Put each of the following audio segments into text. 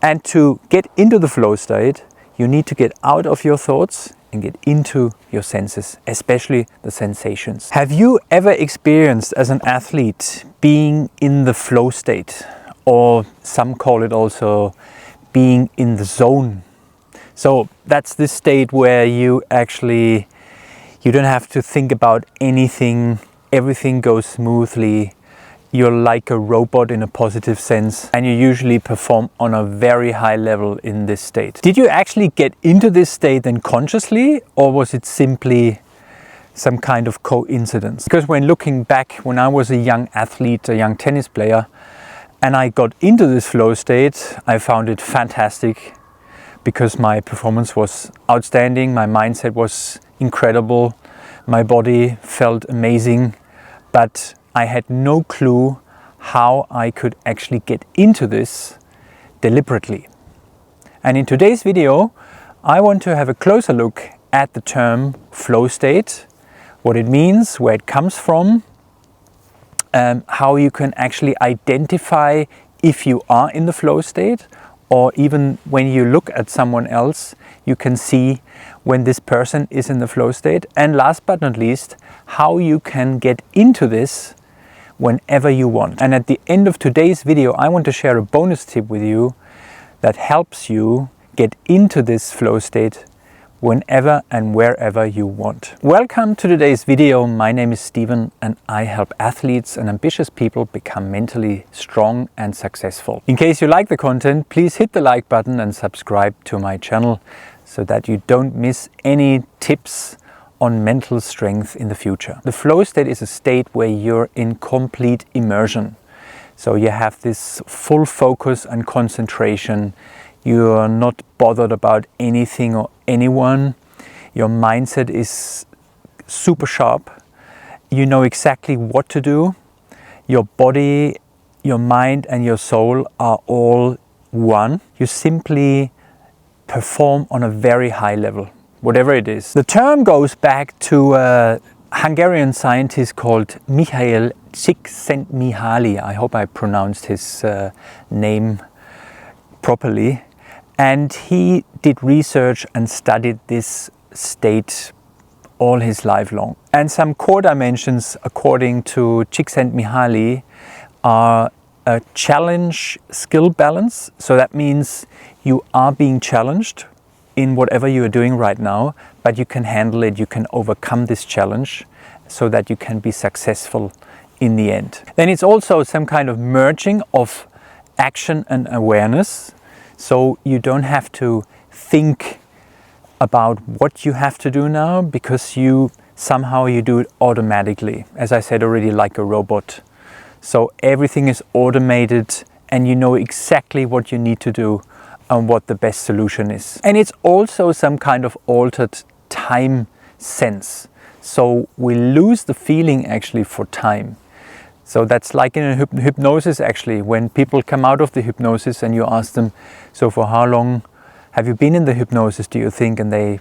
And to get into the flow state, you need to get out of your thoughts and get into your senses, especially the sensations. Have you ever experienced as an athlete being in the flow state, or some call it also being in the zone? So that's this state where you don't have to think about anything, everything goes smoothly. You're like a robot in a positive sense, and you usually perform on a very high level in this state. Did you actually get into this state then consciously, or was it simply some kind of coincidence? Because when looking back, when I was a young athlete, a young tennis player, and I got into this flow state, I found it fantastic because my performance was outstanding, my mindset was incredible, my body felt amazing, but I had no clue how I could actually get into this deliberately. And in today's video, I want to have a closer look at the term flow state, what it means, where it comes from, how you can actually identify if you are in the flow state, or even when you look at someone else, you can see when this person is in the flow state. And last but not least, how you can get into this whenever you want. And at the end of today's video, I want to share a bonus tip with you that helps you get into this flow state whenever and wherever you want. Welcome to today's video. My name is Steven and I help athletes and ambitious people become mentally strong and successful. In case you like the content, please hit the like button and subscribe to my channel so that you don't miss any tips on mental strength in the future. The flow state is a state where you're in complete immersion. So you have this full focus and concentration. You're not bothered about anything or anyone. Your mindset is super sharp. You know exactly what to do. Your body, your mind and your soul are all one. You simply perform on a very high level, whatever it is. The term goes back to a Hungarian scientist called Mihail Csikszentmihalyi. I hope I pronounced his name properly. And he did research and studied this state all his life long. And some core dimensions, according to Csikszentmihalyi, are a challenge skill balance. So that means you are being challenged in whatever you are doing right now, but you can handle it, you can overcome this challenge so that you can be successful in the end. Then it's also some kind of merging of action and awareness. So you don't have to think about what you have to do now, because you do it automatically. As I said already, like a robot. So everything is automated and you know exactly what you need to do and what the best solution is. And it's also some kind of altered time sense. So we lose the feeling actually for time. So that's like in a hypnosis actually, when people come out of the hypnosis and you ask them, so for how long have you been in the hypnosis, do you think? And they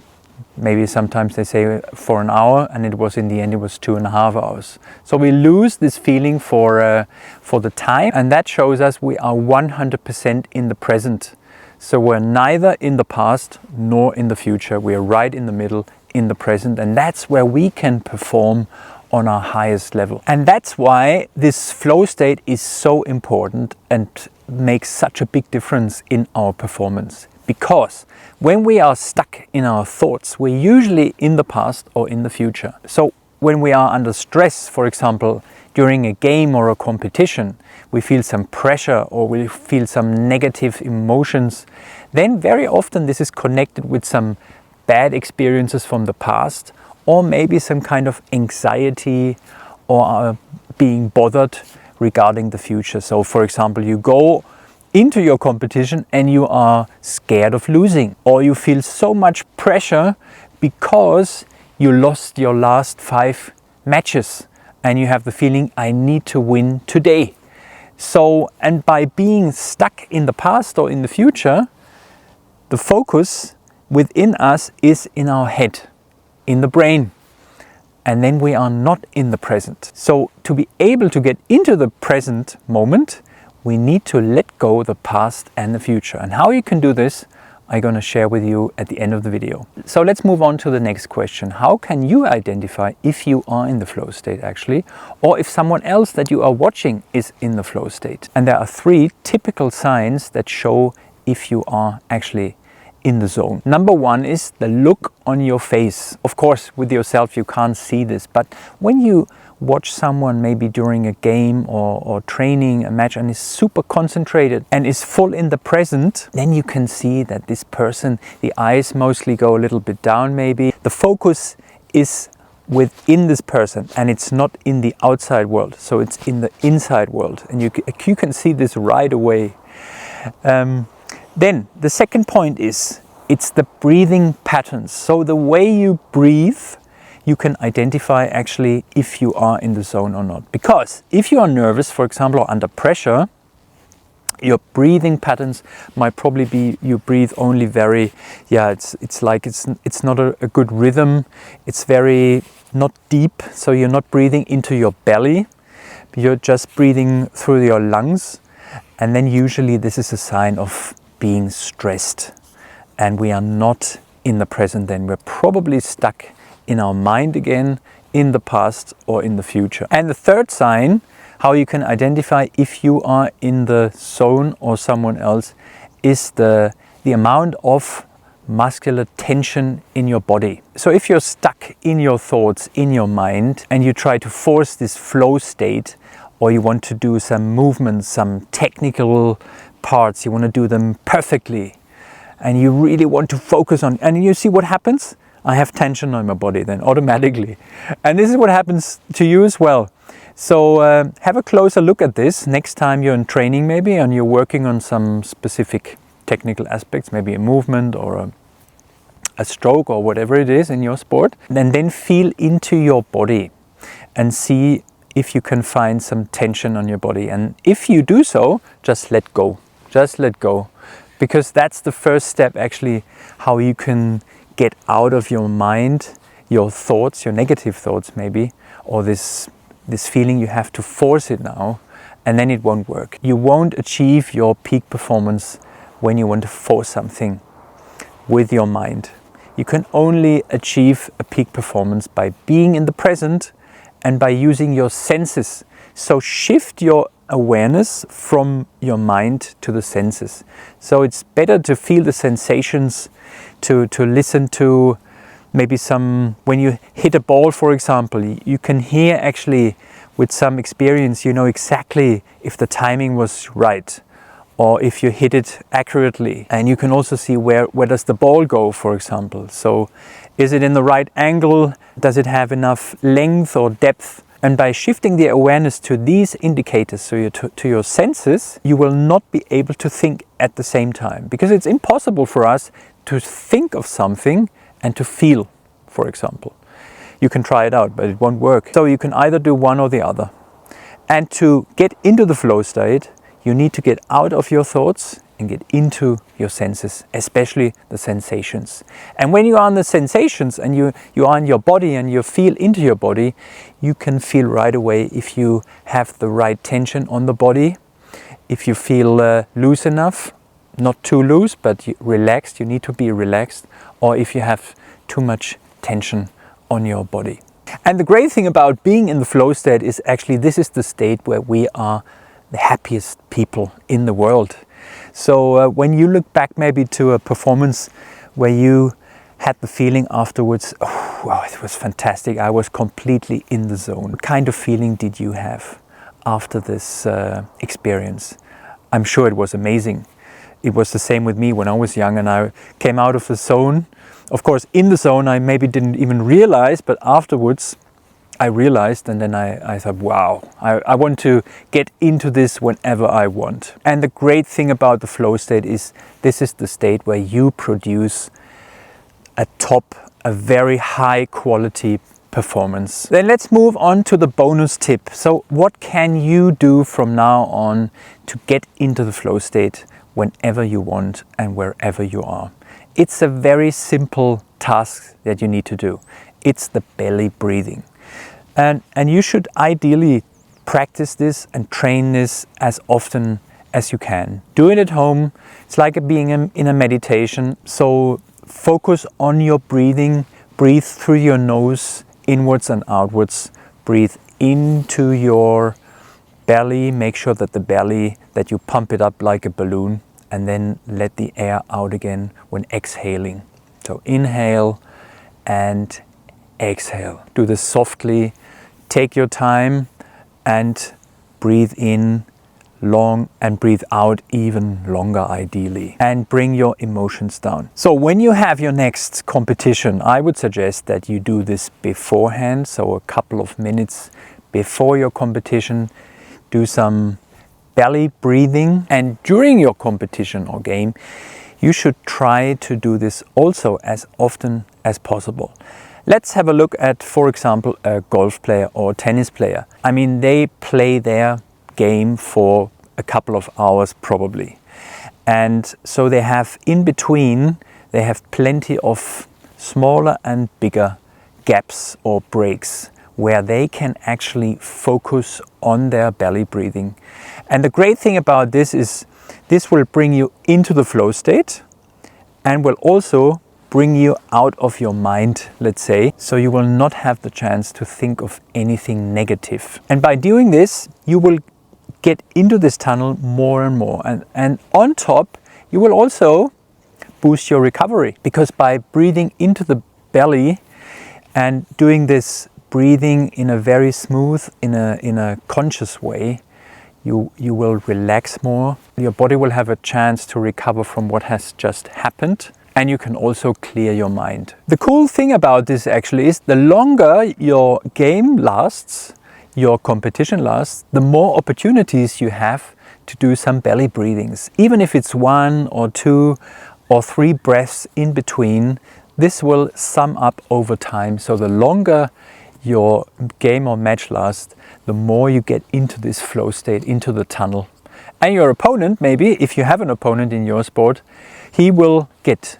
maybe sometimes they say for an hour, and it was in the end it was 2.5 hours. So we lose this feeling for the time, and that shows us we are 100% in the present. So we're neither in the past nor in the future. We are right in the middle, in the present, and that's where we can perform on our highest level. And that's why this flow state is so important and makes such a big difference in our performance. Because when we are stuck in our thoughts, we're usually in the past or in the future. So when we are under stress, for example, during a game or a competition, we feel some pressure or we feel some negative emotions, then very often this is connected with some bad experiences from the past, or maybe some kind of anxiety or being bothered regarding the future. So for example, you go into your competition and you are scared of losing, or you feel so much pressure because you lost your last 5 matches and you have the feeling, I need to win today. So, and by being stuck in the past or in the future, the focus within us is in our head, in the brain, and then we are not in the present. So to be able to get into the present moment, we need to let go the past and the future. And how you can do this, I'm going to share with you at the end of the video. So let's move on to the next question. How can you identify if you are in the flow state actually, or if someone else that you are watching is in the flow state? And there are 3 typical signs that show if you are actually in the zone. Number 1 is the look on your face. Of course, with yourself you can't see this, but when you watch someone maybe during a game or training, a match, and is super concentrated and is full in the present, then you can see that this person, the eyes mostly go a little bit down maybe. The focus is within this person and it's not in the outside world, so it's in the inside world, and you can see this right away. Then the second point is it's the breathing patterns. So the way you breathe, you can identify actually if you are in the zone or not. Because if you are nervous, for example, or under pressure, your breathing patterns might probably be you breathe only very, it's like it's not a good rhythm. It's very not deep, so you're not breathing into your belly. You're just breathing through your lungs. And then usually this is a sign of being stressed. And we are not in the present then. We're probably stuck in our mind again, in the past or in the future. And the third sign, how you can identify if you are in the zone or someone else, is the amount of muscular tension in your body. So if you're stuck in your thoughts, in your mind, and you try to force this flow state, or you want to do some movements, some technical parts, you want to do them perfectly, and you really want to focus on, and you see what happens? I have tension on my body then automatically. And this is what happens to you as well. So have a closer look at this next time you're in training maybe, and you're working on some specific technical aspects, maybe a movement or a stroke or whatever it is in your sport. And then feel into your body and see if you can find some tension on your body. And if you do so, just let go. Just let go. Because that's the first step actually, how you can get out of your mind, your thoughts, your negative thoughts maybe, or this feeling you have to force it now, and then it won't work. You won't achieve your peak performance when you want to force something with your mind. You can only achieve a peak performance by being in the present and by using your senses. So shift your awareness from your mind to the senses. So it's better to feel the sensations, to listen to maybe some, when you hit a ball for example, you can hear actually with some experience, you know exactly if the timing was right or if you hit it accurately. And you can also see where does the ball go, for example. So is it in the right angle? Does it have enough length or depth? And by shifting the awareness to these indicators, so to your senses, you will not be able to think at the same time. Because it's impossible for us to think of something and to feel, for example. You can try it out, but it won't work. So you can either do one or the other. And to get into the flow state, you need to get out of your thoughts and get into your senses, especially the sensations. And when you are on the sensations and you are in your body and you feel into your body, you can feel right away if you have the right tension on the body, if you feel loose enough, not too loose, but relaxed, you need to be relaxed, or if you have too much tension on your body. And the great thing about being in the flow state is actually this is the state where we are the happiest people in the world. So when you look back maybe to a performance where you had the feeling afterwards, oh, wow, it was fantastic, I was completely in the zone. What kind of feeling did you have after this experience? I'm sure it was amazing. It was the same with me when I was young and I came out of the zone. Of course, in the zone I maybe didn't even realize, but afterwards I realized, and then I thought, wow, I want to get into this whenever I want. And the great thing about the flow state is this is the state where you produce a very high quality performance. Then let's move on to the bonus tip. So what can you do from now on to get into the flow state whenever you want and wherever you are? It's a very simple task that you need to do. It's the belly breathing. And you should ideally practice this and train this as often as you can. Do it at home. It's like being in a meditation. So focus on your breathing. Breathe through your nose, inwards and outwards. Breathe into your belly. Make sure that that you pump it up like a balloon, and then let the air out again when exhaling. So inhale and exhale. Do this softly. Take your time and breathe in long and breathe out even longer ideally, and bring your emotions down. So when you have your next competition, I would suggest that you do this beforehand, so a couple of minutes before your competition. Do some belly breathing, and during your competition or game you should try to do this also as often as possible. Let's have a look at, for example, a golf player or tennis player. I mean, they play their game for a couple of hours probably, and so they have in between, they have plenty of smaller and bigger gaps or breaks where they can actually focus on their belly breathing. And the great thing about this is this will bring you into the flow state and will also bring you out of your mind, let's say, so you will not have the chance to think of anything negative. And by doing this, you will get into this tunnel more and more. And on top, you will also boost your recovery, because by breathing into the belly and doing this breathing in a very smooth, in a conscious way, you will relax more. Your body will have a chance to recover from what has just happened, and you can also clear your mind. The cool thing about this actually is the longer your game lasts, your competition lasts, the more opportunities you have to do some belly breathings. Even if it's 1 or 2 or 3 breaths in between, this will sum up over time. So the longer your game or match lasts, the more you get into this flow state, into the tunnel. And your opponent, maybe, if you have an opponent in your sport, he will get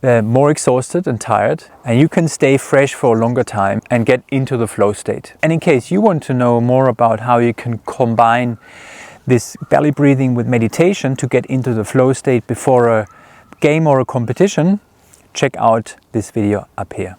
more exhausted and tired, and you can stay fresh for a longer time and get into the flow state. And in case you want to know more about how you can combine this belly breathing with meditation to get into the flow state before a game or a competition, check out this video up here.